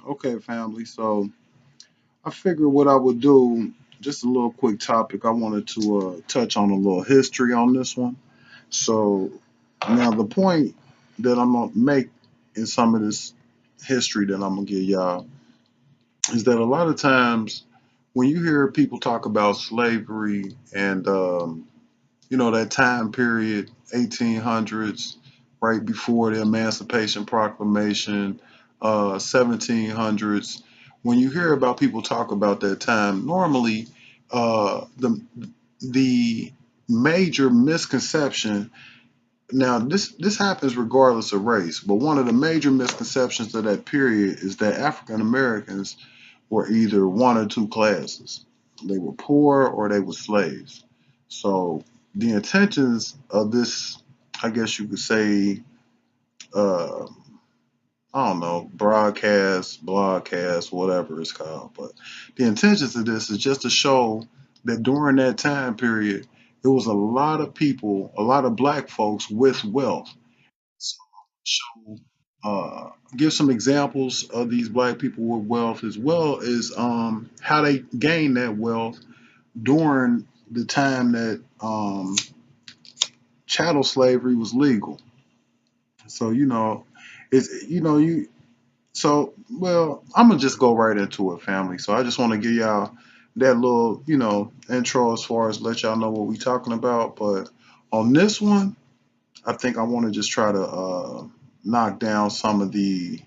Okay, family. So I figured what I would do, just a little quick topic. I wanted to touch on a little history on this one. So now the point that I'm gonna make in some of this history that I'm gonna give y'all is that a lot of times when you hear people talk about slavery and that time period, 1800s, right before the Emancipation Proclamation, 1700s. When you hear about people talk about that time, normally the major misconception. Now, this happens regardless of race, but one of the major misconceptions of that period is that African Americans were either one or two classes. They were poor or they were slaves. So the intentions of this, I guess you could say, uh, I don't know, blogcast, whatever it's called. But the intentions of this is just to show that during that time period, there was a lot of people, a lot of black folks with wealth. So, show, give some examples of these black people with wealth as well as how they gained that wealth during the time that chattel slavery was legal. So it's you. So well, I'm gonna just go right into it, family. So I just want to give y'all that little intro as far as let y'all know what we talking about. But on this one, I think I want to just try to knock down some of the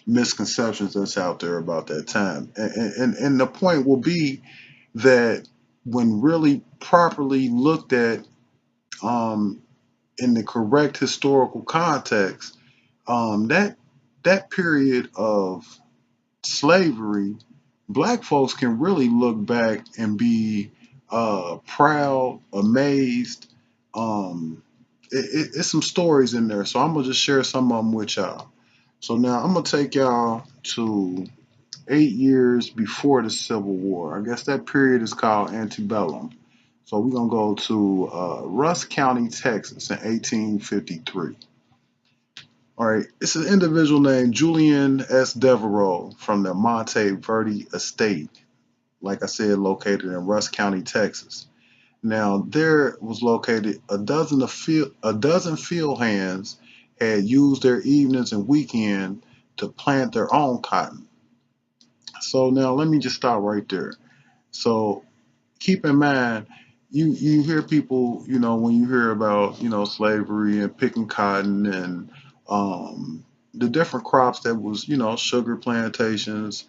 misconceptions that's out there about that time. And the point will be that when really properly looked at um, in the correct historical context, that period of slavery, black folks can really look back and be proud, amazed. It's some stories in there, so I'm gonna just share some of them with y'all. So now I'm gonna take y'all to 8 years before the Civil War. I guess that period is called antebellum. So we're gonna go to Rusk County, Texas, in 1853. All right, it's an individual named Julian S. Devereux from the Monte Verde Estate, like I said, located in Rusk County, Texas. Now, there was located a dozen field hands had used their evenings and weekend to plant their own cotton. So now let me just stop right there. So keep in mind, you hear people, when you hear about slavery and picking cotton and the different crops that was sugar plantations,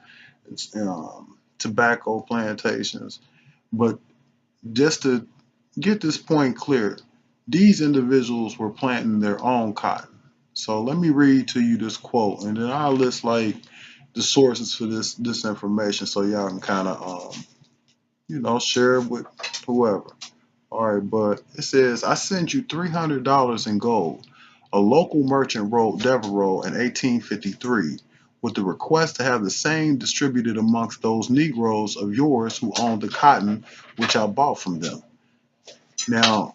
tobacco plantations, but just to get this point clear, these individuals were planting their own cotton. So let me read to you this quote, and then I'll list like the sources for this information, so y'all can kind of share it with whoever. All right, but it says, I send you $300 in gold. A local merchant wrote Devereux in 1853 with the request to have the same distributed amongst those Negroes of yours who owned the cotton which I bought from them. Now,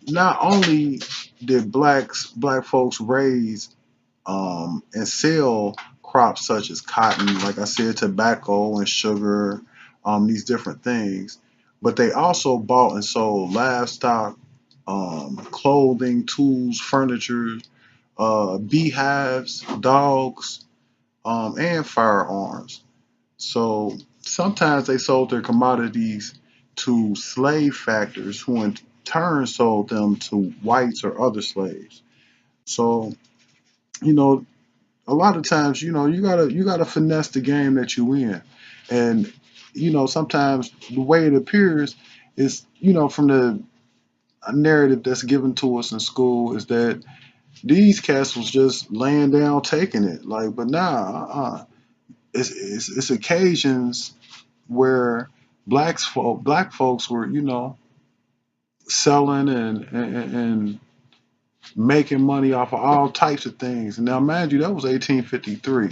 not only did black folks raise and sell crops such as cotton, like I said, tobacco and sugar, these different things. But they also bought and sold livestock, clothing, tools, furniture, beehives, dogs, and firearms. So sometimes they sold their commodities to slave factors who in turn sold them to whites or other slaves. So, you know, a lot of times, you gotta finesse the game that you in, and sometimes the way it appears is, from the narrative that's given to us in school is that these cats was just laying down, taking it, like, but nah, it's occasions where black folks were, selling and making money off of all types of things. And now, mind you, that was 1853.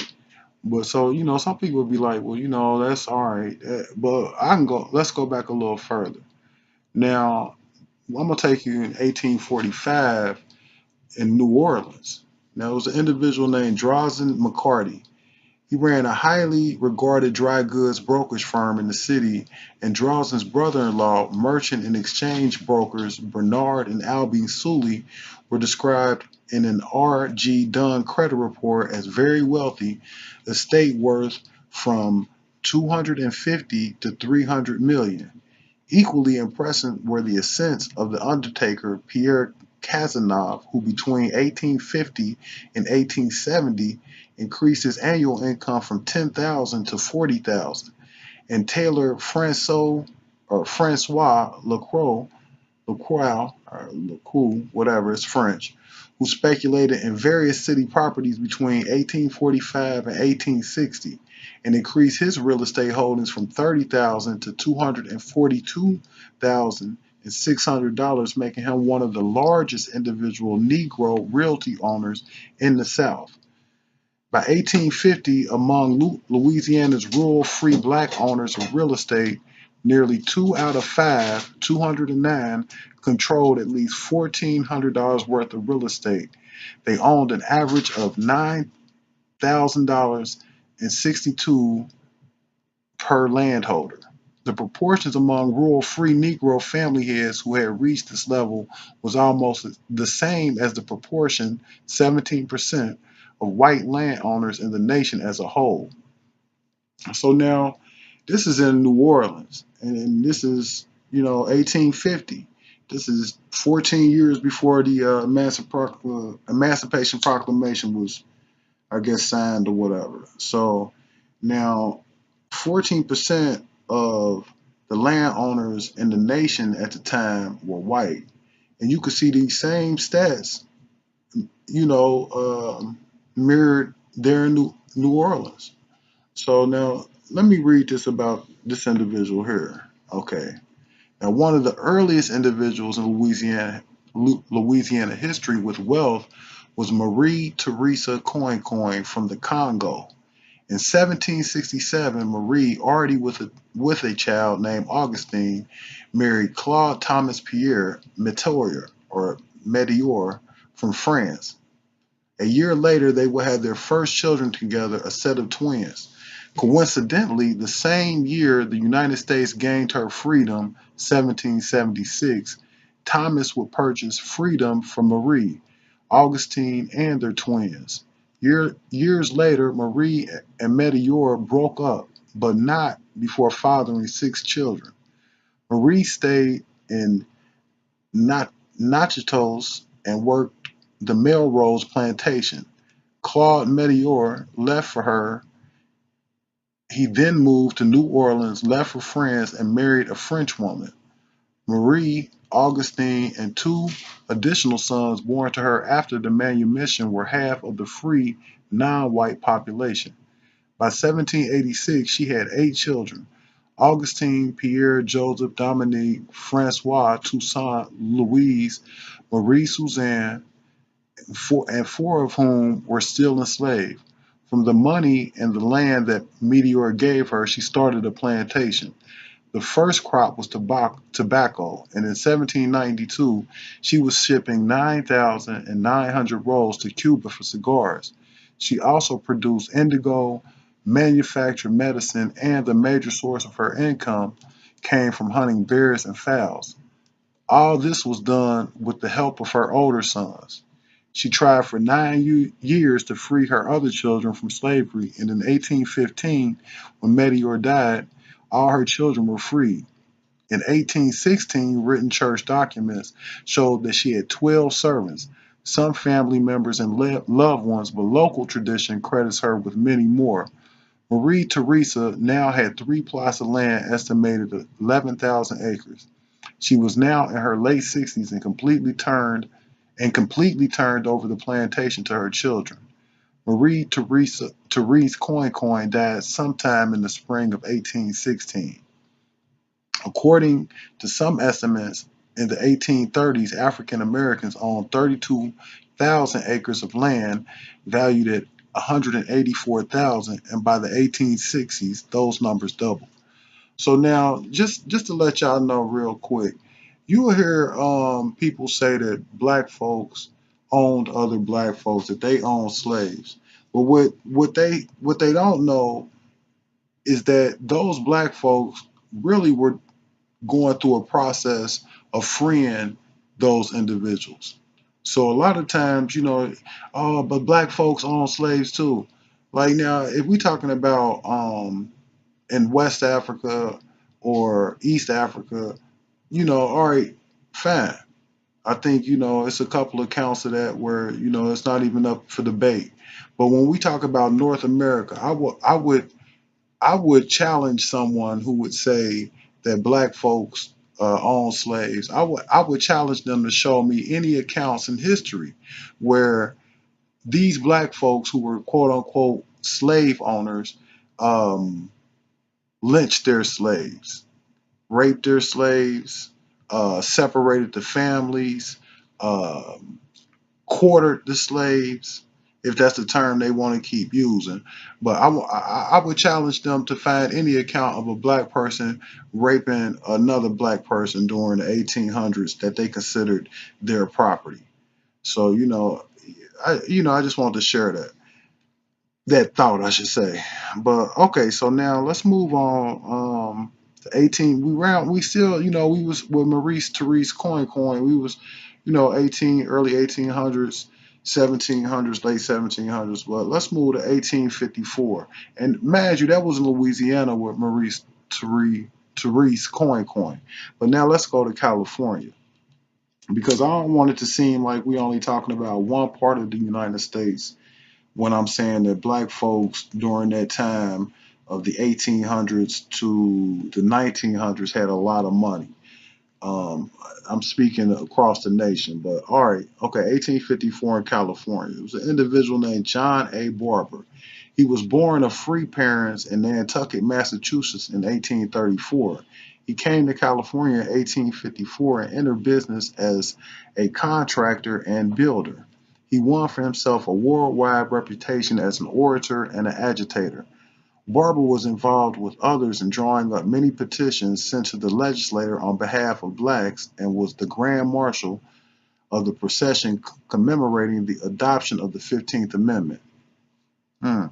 But so, some people would be like, well, that's all right. But I can go, let's go back a little further. Now, I'm going to take you in 1845 in New Orleans. Now, it was an individual named Drazen McCarty. He ran a highly regarded dry goods brokerage firm in the city, and Drawson's brother-in-law, merchant and exchange brokers Bernard and Albie Sully, were described in an R. G. Dunn credit report as very wealthy, estate worth from 250 to 300 million. Equally impressive were the ascents of the undertaker Pierre Cazenave, who between 1850 and 1870 increased his annual income from 10,000 to 40,000, and Taylor Francois Lacroix, whatever it's French, who speculated in various city properties between 1845 and 1860 and increased his real estate holdings from 30,000 to $242,600, making him one of the largest individual Negro realty owners in the South. By 1850, among Louisiana's rural free black owners of real estate, nearly 2 out of 5, 209, controlled at least $1,400 worth of real estate. They owned an average of $9,062 per landholder. The proportions among rural free Negro family heads who had reached this level was almost the same as the proportion, 17%, of white landowners in the nation as a whole. So now, this is in New Orleans, and this is, 1850. This is 14 years before the Emancipation Proclamation was, I guess, signed or whatever. So now, 14% of the landowners in the nation at the time were white. And you could see these same stats, mirrored there in New Orleans. So now let me read this about this individual here. Okay. Now, one of the earliest individuals in Louisiana history with wealth was Marie Theresa Coin from the Congo. In 1767, Marie, already with a child named Augustine, married Claude Thomas Pierre Medior from France. A year later, they would have their first children together, a set of twins. Coincidentally, the same year the United States gained her freedom, 1776, Thomas would purchase freedom from Marie, Augustine, and their twins. Years later, Marie and Medior broke up, but not before fathering 6 children. Marie stayed in Natchitoches and worked the Melrose plantation. Claude Medior left for her. He then moved to New Orleans, left for France, and married a French woman. Marie, Augustine, and 2 additional sons born to her after the manumission were half of the free, non-white population. By 1786, she had 8 children: Augustine, Pierre, Joseph, Dominique, Francois, Toussaint, Louise, Marie Suzanne, and 4 of whom were still enslaved. From the money and the land that Meteor gave her, she started a plantation. The first crop was tobacco, and in 1792 she was shipping 9,900 rolls to Cuba for cigars. She also produced indigo, manufactured medicine, and the major source of her income came from hunting bears and fowls. All this was done with the help of her older sons. She tried for 9 years to free her other children from slavery, and in 1815, when Meteor died, all her children were freed. In 1816, written church documents showed that she had 12 servants, some family members and loved ones, but local tradition credits her with many more. Marie Theresa now had 3 plots of land estimated at 11,000 acres. She was now in her late 60s and completely turned over the plantation to her children. Marie Therese Coin died sometime in the spring of 1816. According to some estimates, in the 1830s, African Americans owned 32,000 acres of land valued at 184,000, and by the 1860s, those numbers doubled. So now, just to let y'all know real quick, you will hear people say that black folks owned other black folks, that they owned slaves. But what they don't know is that those black folks really were going through a process of freeing those individuals. So a lot of times, oh, but black folks own slaves too. Like now, if we talking about in West Africa or East Africa, all right, fine. I think, it's a couple of counts of that where, it's not even up for debate. But when we talk about North America, I would challenge someone who would say that black folks own slaves. I would challenge them to show me any accounts in history where these black folks who were quote unquote slave owners um, lynched their slaves, raped their slaves, separated the families, um, quartered the slaves, if that's the term they want to keep using. But I would challenge them to find any account of a black person raping another black person during the 1800s that they considered their property. So I just wanted to share that thought, I should say. But okay, so now let's move on. To 18, we still, we was with Maurice Therese Coin. We was, 18, early 1800s, 1700s, late 1700s. But let's move to 1854. And mind you, that was in Louisiana with Maurice Therese Coin. But now let's go to California because I don't want it to seem like we only talking about one part of the United States when I'm saying that black folks during that time of the 1800s to the 1900s had a lot of money. Um, I'm speaking across the nation, but all right, okay, 1854 in California. It was an individual named John A. Barber. He was born of free parents in Nantucket, Massachusetts in 1834. He came to California in 1854 and entered business as a contractor and builder. He won for himself a worldwide reputation as an orator and an agitator. Barber was involved with others in drawing up many petitions sent to the legislature on behalf of blacks and was the Grand Marshal of the procession commemorating the adoption of the 15th Amendment. Hmm.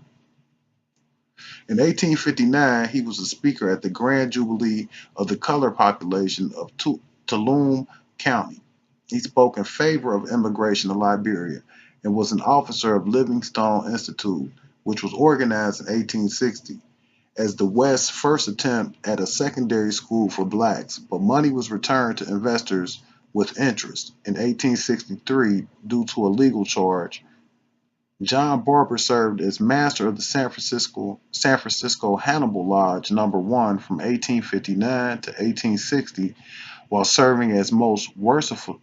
In 1859, he was a speaker at the Grand Jubilee of the colored population of Tulum County. He spoke in favor of immigration to Liberia and was an officer of Livingstone Institute, which was organized in 1860 as the West's first attempt at a secondary school for blacks, but money was returned to investors with interest. In 1863, due to a legal charge, John Barber served as master of the San Francisco Hannibal Lodge Number 1 from 1859 to 1860, while serving as most worshipful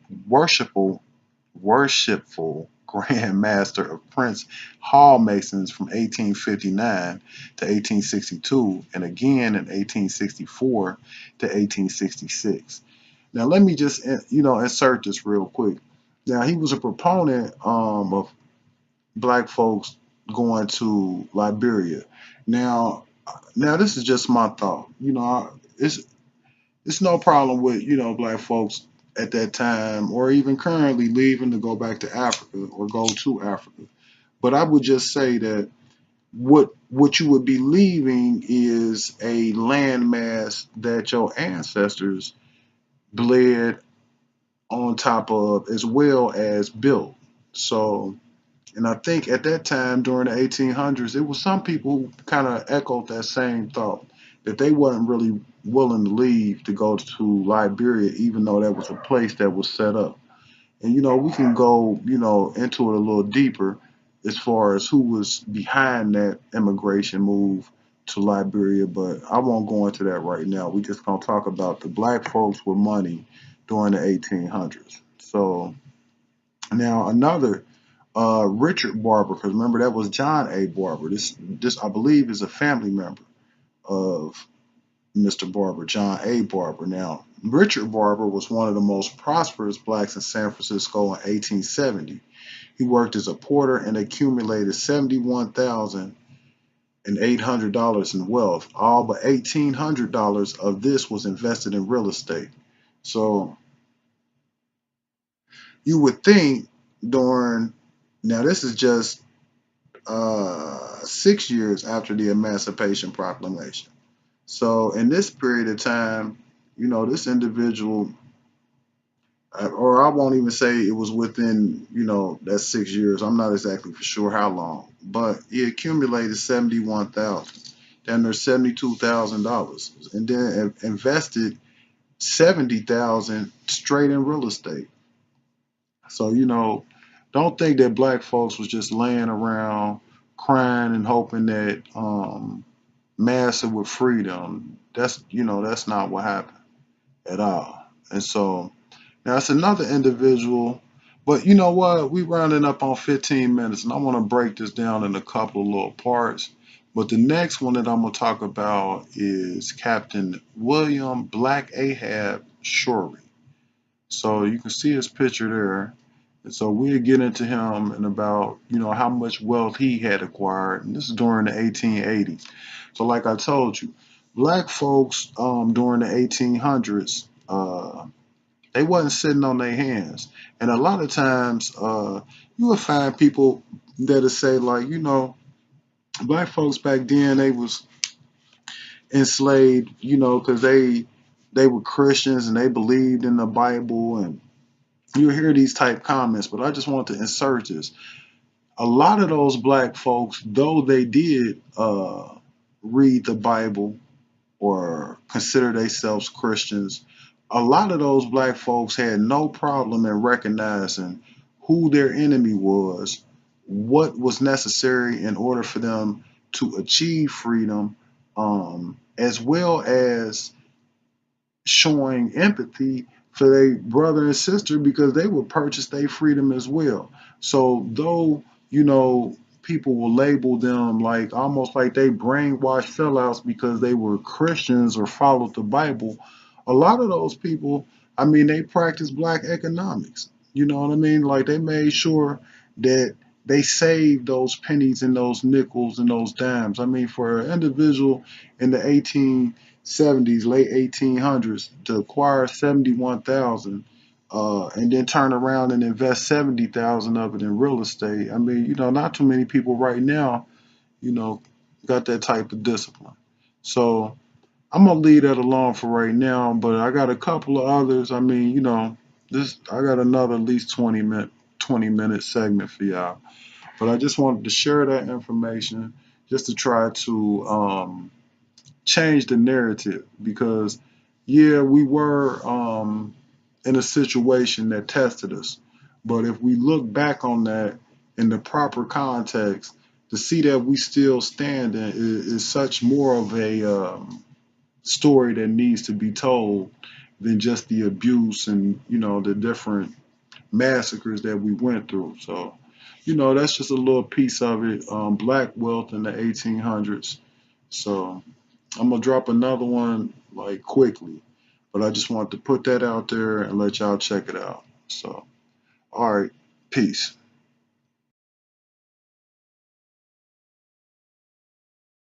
Grand Master of Prince Hall Masons from 1859 to 1862, and again in 1864 to 1866. Now, let me just insert this real quick. Now, he was a proponent of black folks going to Liberia. Now, this is just my thought. It's no problem with black folks at that time or even currently leaving to go back to Africa or go to Africa. But I would just say that what you would be leaving is a landmass that your ancestors bled on top of as well as built. So, and I think at that time during the 1800s, it was some people who kind of echoed that same thought that they wasn't really willing to leave to go to Liberia, even though that was a place that was set up. And we can go into it a little deeper as far as who was behind that immigration move to Liberia, but I won't go into that right now. We just gonna talk about the black folks with money during the 1800s. So now another Richard Barber, because remember that was John A. Barber. This I believe is a family member of Mr. Barber, John A. Barber. Now, Richard Barber was one of the most prosperous blacks in San Francisco in 1870. He worked as a porter and accumulated $71,800 in wealth. All but $1,800 of this was invested in real estate. So you would think during, now this is just 6 years after the Emancipation Proclamation. So in this period of time, this individual, or I won't even say it was within, that 6 years. I'm not exactly for sure how long, but he accumulated 71,000, then there's $72,000, and then invested 70,000 straight in real estate. So don't think that black folks was just laying around crying and hoping that massa would free them. That's not what happened at all. And so now it's another individual, but you know what? We running up on 15 minutes, and I want to break this down in a couple of little parts. But the next one that I'm gonna talk about is Captain William Black Ahab Shorey. So you can see his picture there. And so we'll get into him and about, how much wealth he had acquired. And this is during the 1880s. So like I told you, black folks during the 1800s, they wasn't sitting on their hands. And a lot of times you will find people that'll say like, black folks back then, they was enslaved, because they were Christians and they believed in the Bible, and you'll hear these type comments, but I just want to insert this. A lot of those black folks, though they did read the Bible or consider themselves Christians, a lot of those black folks had no problem in recognizing who their enemy was, what was necessary in order for them to achieve freedom, as well as showing empathy for their brother and sister because they would purchase their freedom as well. So though, people will label them like almost like they brainwashed sellouts because they were Christians or followed the Bible, a lot of those people, I mean, they practice black economics. You know what I mean? Like they made sure that they saved those pennies and those nickels and those dimes. I mean, for an individual in the 1870s, late 1800s, to acquire 71,000 and then turn around and invest 70,000 of it in real estate. I mean, not too many people right now, you know, got that type of discipline. So I'm gonna leave that alone for right now, but I got a couple of others. I mean, this I got another at least 20-minute segment for y'all. But I just wanted to share that information just to try to change the narrative because yeah, we were in a situation that tested us. But if we look back on that in the proper context, to see that we still standing is such more of a story that needs to be told than just the abuse and the different massacres that we went through. So, that's just a little piece of it. Black wealth in the 1800s. So I'm gonna drop another one like quickly, but I just want to put that out there and let y'all check it out. So, all right, peace.